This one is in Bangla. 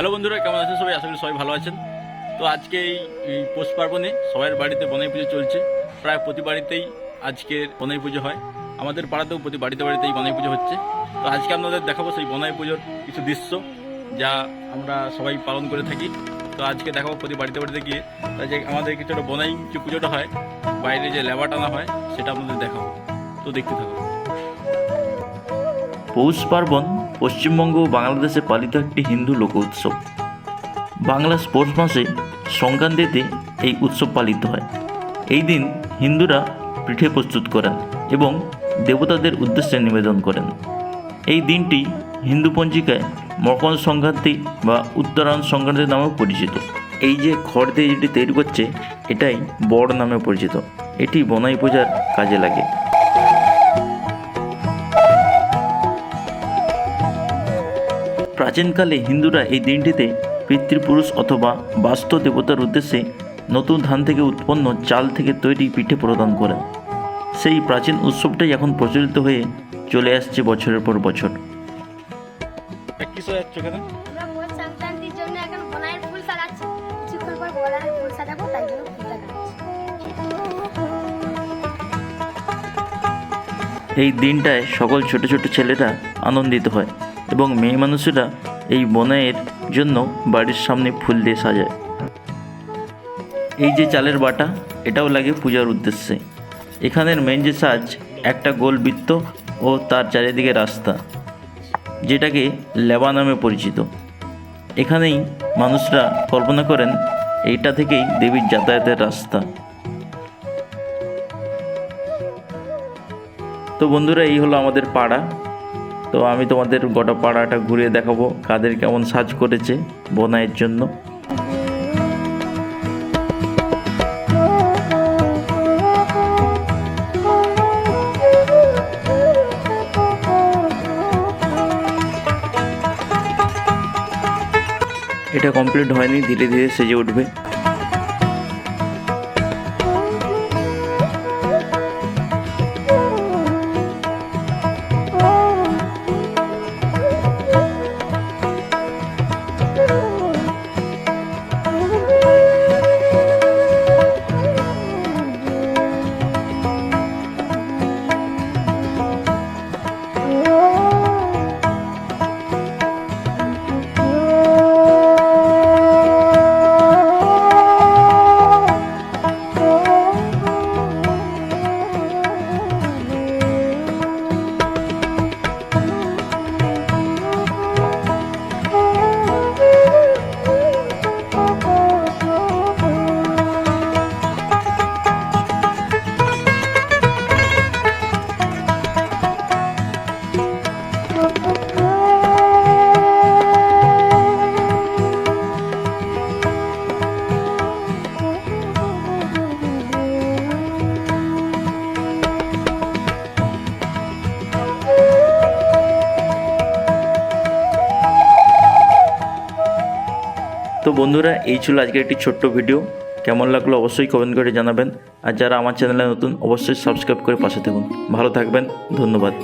হ্যালো বন্ধুরা, কেমন আছেন সবাই? আশা করি সবাই ভালো আছেন। তো আজকে এই পৌষ পার্বণে সবার বাড়িতে বনাই পুজো চলছে। প্রায় প্রতি বাড়িতেই আজকের বনাই পুজো হয়। আমাদের পাড়াতেও প্রতি বাড়িতেই বনাই পুজো হচ্ছে। তো আজকে আপনাদের দেখাবো সেই বনাই পুজোর কিছু দৃশ্য যা আমরা সবাই পালন করে থাকি। তো আজকে দেখাবো প্রতি বাড়িতে গিয়ে যে আমাদের কিছুটা বনাই যে পুজোটা হয়, বাইরে যে লেবা টানা হয় সেটা আপনাদের দেখাবো। তো দেখতে থাকুন। পৌষ পার্বণ পশ্চিমবঙ্গ ও বাংলাদেশে পালিত একটি হিন্দু লোক উৎসব। বাংলা পৌষ মাসে সংক্রান্তিতে এই উৎসব পালিত হয়। এই দিন হিন্দুরা পিঠে প্রস্তুত করেন এবং দেবতাদের উদ্দেশ্যে নিবেদন করেন। এই দিনটি হিন্দু পঞ্জিকায় মকর সংক্রান্তি বা উত্তরায়ণ সংক্রান্তি নামেও পরিচিত। এই যে খড় দিয়ে যেটি তৈরি করছে এটাই বড় নামে পরিচিত। এটি বনাই পূজার কাজে লাগে। প্রাচীনকালে হিন্দুরা এই দিনটিতে পিতৃপুরুষ অথবা বাস্তু দেবতার উদ্দেশ্যে নতুন ধান থেকে উৎপন্ন চাল থেকে তৈরি পিঠে প্রদান করেন। সেই প্রাচীন উৎসবটাই এখন প্রচলিত হয়ে চলে আসছে বছরের পর বছর। আমরা মোট সংক্রান্তির জন্য এখন বনাইয়ের ফুল সাজাচ্ছি। কিছুক্ষণ পর বনাইয়ের ফুল সাজাবো, তাই জন্য ফুলটা কাটছি। এই দিনটায় সকল ছোট ছোট ছেলেরা আনন্দিত হয় এবং মেয়ে মানুষেরা এই বনাইয়ের জন্য বাড়ির সামনে ফুল দিয়ে সাজায়। এই যে চালের বাটা, এটাও লাগে পূজার উদ্দেশ্যে। এখানের মেন যে সাজ, একটা গোল বৃত্ত ও তার চারিদিকে রাস্তা, যেটাকে লেবা নামে পরিচিত। এখানেই মানুষরা কল্পনা করেন এইটা থেকেই দেবীর যাতায়াতের রাস্তা। তো বন্ধুরা, এই হলো আমাদের পাড়া। তো আমি তোমাদের গোটা পাড়াটা ঘুরিয়ে দেখাবো কাদের কেমন সাজ করেছে বনাইয়ের জন্য। এটা কমপ্লিট হয়নি, ধীরে ধীরে সেজে উঠবে। তো বন্ধুরা, এই ছিল আজকের একটি ছোট্ট ভিডিও। কেমন লাগলো অবশ্যই কমেন্ট করে জানাবেন। আর যারা আমার চ্যানেলে নতুন, অবশ্যই সাবস্ক্রাইব করে পাশে থাকুন। ভালো থাকবেন, ধন্যবাদ।